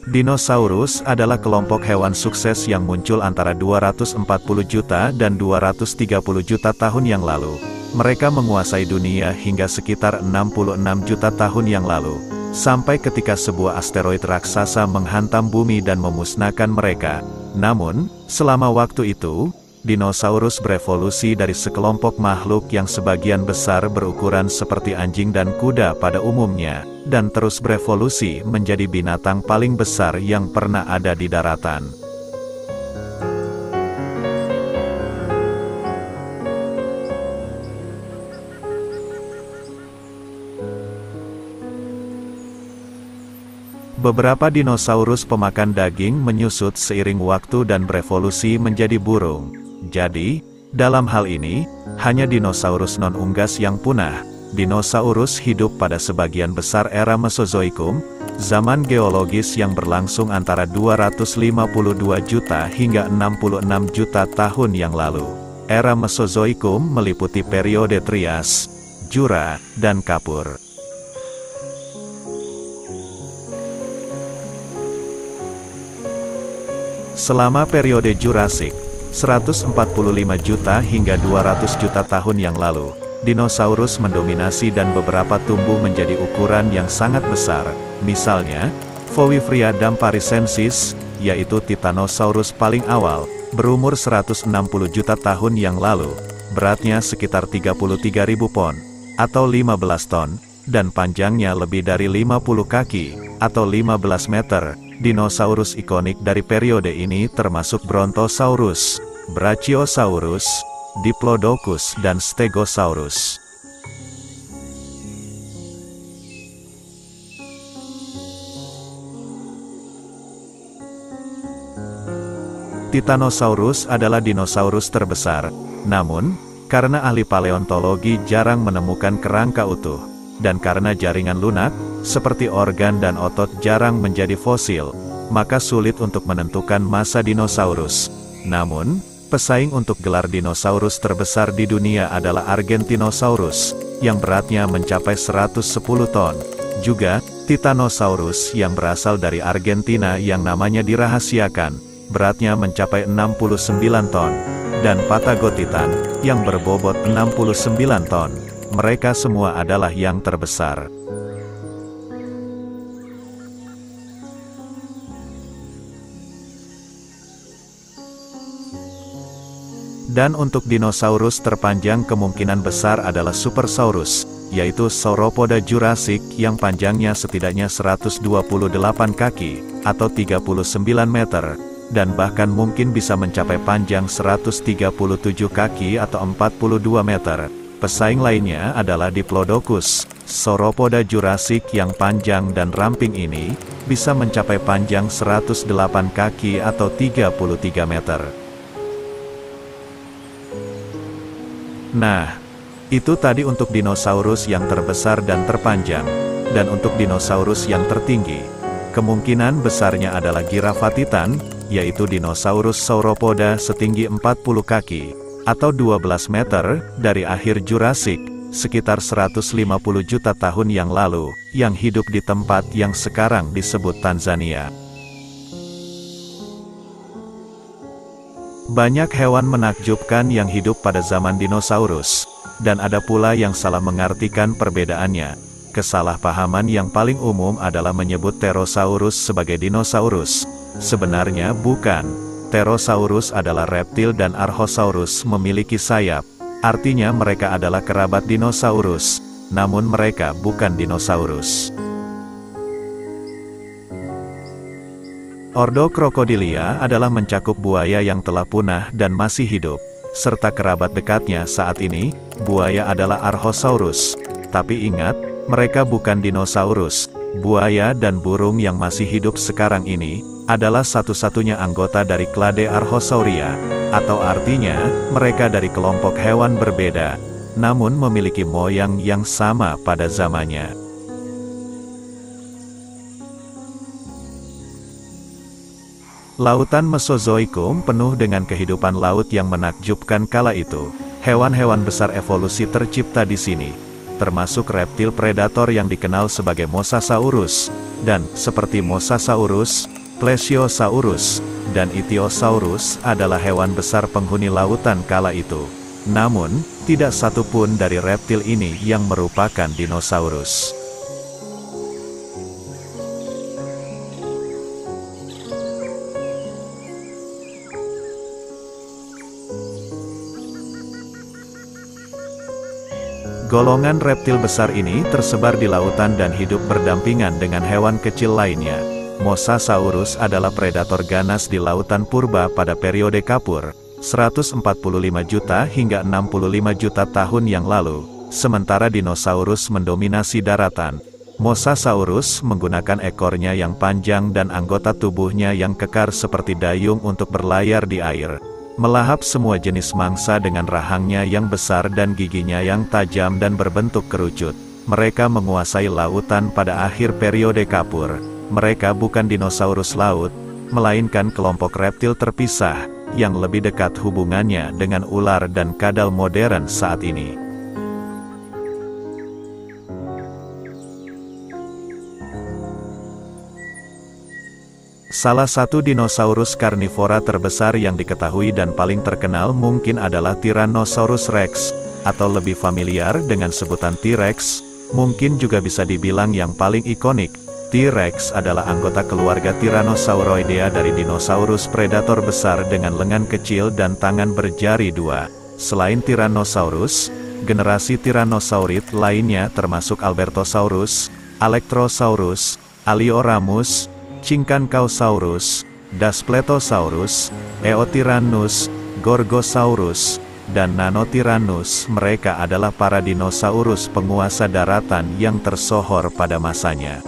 Dinosaurus adalah kelompok hewan sukses yang muncul antara 240 juta dan 230 juta tahun yang lalu. Mereka menguasai dunia hingga sekitar 66 juta tahun yang lalu, sampai ketika sebuah asteroid raksasa menghantam bumi dan memusnahkan mereka. Namun, selama waktu itu, dinosaurus berevolusi dari sekelompok makhluk yang sebagian besar berukuran seperti anjing dan kuda pada umumnya, dan terus berevolusi menjadi binatang paling besar yang pernah ada di daratan. Beberapa dinosaurus pemakan daging menyusut seiring waktu dan berevolusi menjadi burung. Jadi, dalam hal ini, hanya dinosaurus non-unggas yang punah. Dinosaurus hidup pada sebagian besar era Mesozoikum, zaman geologis yang berlangsung antara 252 juta hingga 66 juta tahun yang lalu. Era Mesozoikum meliputi periode Trias, Jura, dan Kapur. Selama periode Jurassik, 145 juta hingga 200 juta tahun yang lalu, dinosaurus mendominasi dan beberapa tumbuh menjadi ukuran yang sangat besar. Misalnya, Fovifria damparicensis, yaitu Titanosaurus paling awal, berumur 160 juta tahun yang lalu, beratnya sekitar 33.000 pon, atau 15 ton, dan panjangnya lebih dari 50 kaki, atau 15 meter. Dinosaurus ikonik dari periode ini termasuk Brontosaurus, Brachiosaurus, Diplodocus dan Stegosaurus. Titanosaurus adalah dinosaurus terbesar, namun, karena ahli paleontologi jarang menemukan kerangka utuh, dan karena jaringan lunak, seperti organ dan otot jarang menjadi fosil, maka sulit untuk menentukan masa dinosaurus. Namun, pesaing untuk gelar dinosaurus terbesar di dunia adalah Argentinosaurus, yang beratnya mencapai 110 ton. Juga, Titanosaurus yang berasal dari Argentina yang namanya dirahasiakan, beratnya mencapai 69 ton. Dan Patagotitan, yang berbobot 69 ton. Mereka semua adalah yang terbesar. Dan untuk dinosaurus terpanjang kemungkinan besar adalah Supersaurus, yaitu Sauropoda Jurassik yang panjangnya setidaknya 128 kaki, atau 39 meter, dan bahkan mungkin bisa mencapai panjang 137 kaki atau 42 meter. Pesaing lainnya adalah Diplodocus. Sauropoda Jurassik yang panjang dan ramping ini, bisa mencapai panjang 108 kaki atau 33 meter. Nah, itu tadi untuk dinosaurus yang terbesar dan terpanjang, dan untuk dinosaurus yang tertinggi. Kemungkinan besarnya adalah Giraffatitan, yaitu dinosaurus sauropoda setinggi 40 kaki, atau 12 meter, dari akhir Jurassik, sekitar 150 juta tahun yang lalu, yang hidup di tempat yang sekarang disebut Tanzania. Banyak hewan menakjubkan yang hidup pada zaman dinosaurus, dan ada pula yang salah mengartikan perbedaannya. Kesalahpahaman yang paling umum adalah menyebut Pterosaurus sebagai dinosaurus. Sebenarnya bukan. Pterosaurus adalah reptil dan Archosaurus memiliki sayap. Artinya mereka adalah kerabat dinosaurus, namun mereka bukan dinosaurus. Ordo Crocodilia adalah mencakup buaya yang telah punah dan masih hidup, serta kerabat dekatnya saat ini, buaya adalah Archosaurus. Tapi ingat, mereka bukan dinosaurus. Buaya dan burung yang masih hidup sekarang ini, adalah satu-satunya anggota dari klade Archosauria, atau artinya, mereka dari kelompok hewan berbeda, namun memiliki moyang yang sama pada zamannya. Lautan Mesozoikum penuh dengan kehidupan laut yang menakjubkan kala itu. Hewan-hewan besar evolusi tercipta di sini, termasuk reptil predator yang dikenal sebagai Mosasaurus, dan seperti Mosasaurus, Plesiosaurus, dan Ichthyosaurus adalah hewan besar penghuni lautan kala itu. Namun, tidak satu pun dari reptil ini yang merupakan dinosaurus. Golongan reptil besar ini tersebar di lautan dan hidup berdampingan dengan hewan kecil lainnya. Mosasaurus adalah predator ganas di lautan purba pada periode Kapur, 145 juta hingga 65 juta tahun yang lalu, sementara dinosaurus mendominasi daratan. Mosasaurus menggunakan ekornya yang panjang dan anggota tubuhnya yang kekar seperti dayung untuk berlayar di air, melahap semua jenis mangsa dengan rahangnya yang besar dan giginya yang tajam dan berbentuk kerucut. Mereka menguasai lautan pada akhir periode Kapur. Mereka bukan dinosaurus laut, melainkan kelompok reptil terpisah, yang lebih dekat hubungannya dengan ular dan kadal modern saat ini. Salah satu dinosaurus karnivora terbesar yang diketahui dan paling terkenal mungkin adalah Tyrannosaurus Rex, atau lebih familiar dengan sebutan T-Rex, mungkin juga bisa dibilang yang paling ikonik. T-Rex adalah anggota keluarga Tyrannosauroidea dari dinosaurus predator besar dengan lengan kecil dan tangan berjari dua. Selain Tyrannosaurus, generasi Tyrannosaurid lainnya termasuk Albertosaurus, Alectrosaurus, Alioramus, Chincanthrosaurus, Daspletosaurus, Eotyrannus, Gorgosaurus, dan Nanotyrannus. Mereka adalah para dinosaurus penguasa daratan yang tersohor pada masanya.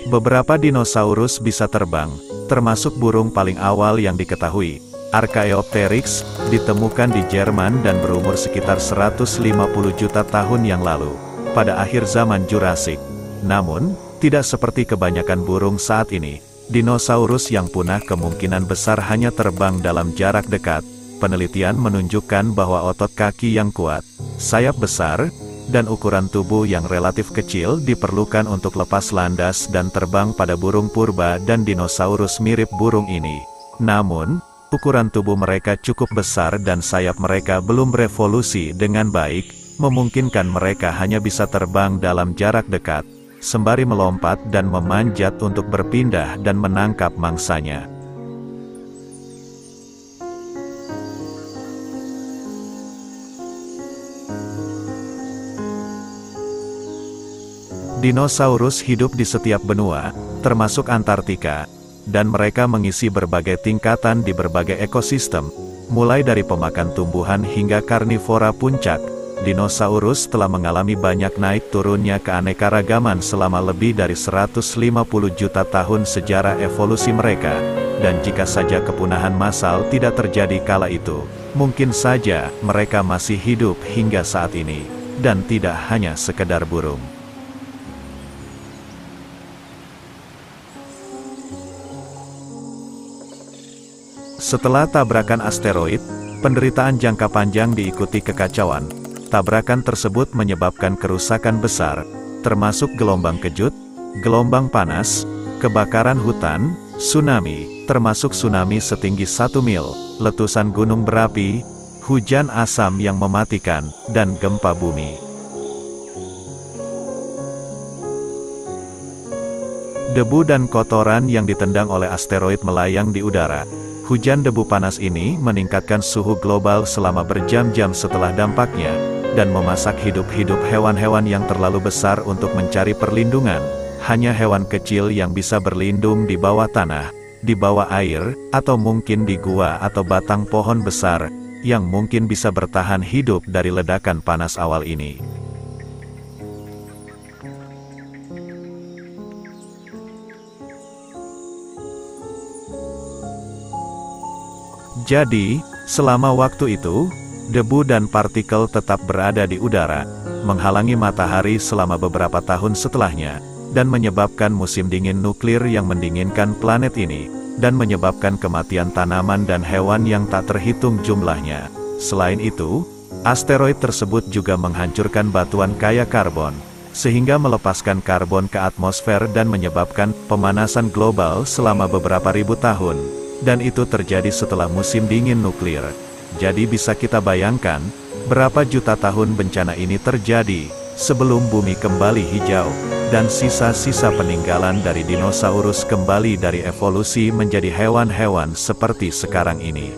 Beberapa dinosaurus bisa terbang, termasuk burung paling awal yang diketahui, Archaeopteryx, ditemukan di Jerman dan berumur sekitar 150 juta tahun yang lalu, pada akhir zaman Jurassik. Namun, tidak seperti kebanyakan burung saat ini, dinosaurus yang punah kemungkinan besar hanya terbang dalam jarak dekat. Penelitian menunjukkan bahwa otot kaki yang kuat, sayap besar, dan ukuran tubuh yang relatif kecil diperlukan untuk lepas landas dan terbang pada burung purba dan dinosaurus mirip burung ini. Namun, ukuran tubuh mereka cukup besar dan sayap mereka belum berevolusi dengan baik, memungkinkan mereka hanya bisa terbang dalam jarak dekat, sembari melompat dan memanjat untuk berpindah dan menangkap mangsanya. Dinosaurus hidup di setiap benua, termasuk Antartika, dan mereka mengisi berbagai tingkatan di berbagai ekosistem, mulai dari pemakan tumbuhan hingga karnivora puncak. Dinosaurus telah mengalami banyak naik turunnya keanekaragaman selama lebih dari 150 juta tahun sejarah evolusi mereka, dan jika saja kepunahan massal tidak terjadi kala itu, mungkin saja mereka masih hidup hingga saat ini, dan tidak hanya sekedar burung. Setelah tabrakan asteroid, penderitaan jangka panjang diikuti kekacauan. Tabrakan tersebut menyebabkan kerusakan besar, termasuk gelombang kejut, gelombang panas, kebakaran hutan, tsunami, termasuk tsunami setinggi 1 mil, letusan gunung berapi, hujan asam yang mematikan, dan gempa bumi. Debu dan kotoran yang ditendang oleh asteroid melayang di udara. Hujan debu panas ini meningkatkan suhu global selama berjam-jam setelah dampaknya, dan memasak hidup-hidup hewan-hewan yang terlalu besar untuk mencari perlindungan. Hanya hewan kecil yang bisa berlindung di bawah tanah, di bawah air, atau mungkin di gua atau batang pohon besar, yang mungkin bisa bertahan hidup dari ledakan panas awal ini. Jadi, selama waktu itu, debu dan partikel tetap berada di udara, menghalangi matahari selama beberapa tahun setelahnya. dan menyebabkan musim dingin nuklir yang mendinginkan planet ini, dan menyebabkan kematian tanaman dan hewan yang tak terhitung jumlahnya. Selain itu, asteroid tersebut juga menghancurkan batuan kaya karbon, sehingga melepaskan karbon ke atmosfer dan menyebabkan pemanasan global selama beberapa ribu tahun, dan itu terjadi setelah musim dingin nuklir. Jadi bisa kita bayangkan, berapa juta tahun bencana ini terjadi, sebelum bumi kembali hijau, dan sisa-sisa peninggalan dari dinosaurus kembali dari evolusi menjadi hewan-hewan seperti sekarang ini.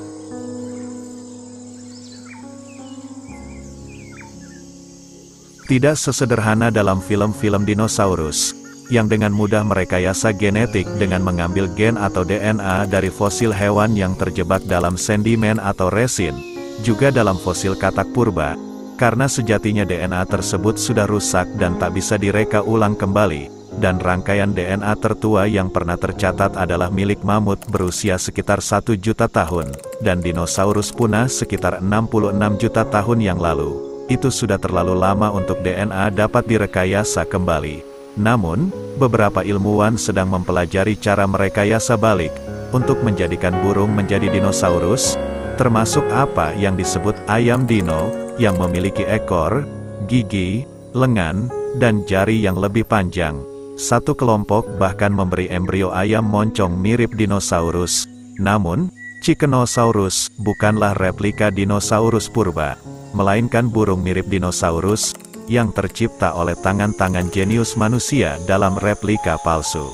Tidak sesederhana dalam film-film dinosaurus, yang dengan mudah merekayasa genetik dengan mengambil gen atau DNA dari fosil hewan yang terjebak dalam sedimen atau resin, juga dalam fosil katak purba, karena sejatinya DNA tersebut sudah rusak dan tak bisa direka ulang kembali, dan rangkaian DNA tertua yang pernah tercatat adalah milik mamut berusia sekitar 1 juta tahun, dan dinosaurus punah sekitar 66 juta tahun yang lalu. Itu sudah terlalu lama untuk DNA dapat direkayasa kembali. Namun, beberapa ilmuwan sedang mempelajari cara merekayasa balik, untuk menjadikan burung menjadi dinosaurus, termasuk apa yang disebut ayam dino, yang memiliki ekor, gigi, lengan, dan jari yang lebih panjang. Satu kelompok bahkan memberi embrio ayam moncong mirip dinosaurus. Namun, Chickenosaurus bukanlah replika dinosaurus purba, melainkan burung mirip dinosaurus, yang tercipta oleh tangan-tangan jenius manusia dalam replika palsu.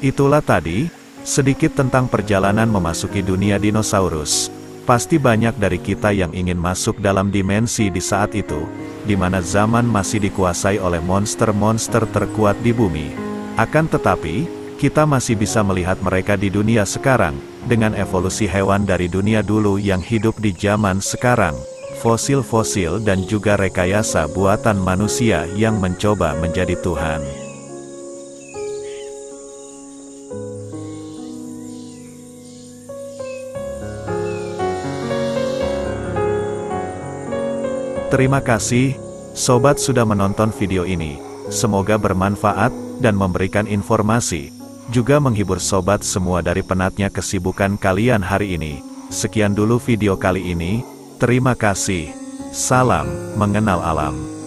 Itulah tadi, sedikit tentang perjalanan memasuki dunia dinosaurus. Pasti banyak dari kita yang ingin masuk dalam dimensi di saat itu, di mana zaman masih dikuasai oleh monster-monster terkuat di bumi. Akan tetapi, kita masih bisa melihat mereka di dunia sekarang, dengan evolusi hewan dari dunia dulu yang hidup di zaman sekarang, fosil-fosil dan juga rekayasa buatan manusia yang mencoba menjadi Tuhan. Terima kasih, sobat sudah menonton video ini. Semoga bermanfaat, dan memberikan informasi. Juga menghibur sobat semua dari penatnya kesibukan kalian hari ini. Sekian dulu video kali ini, terima kasih. Salam mengenal alam.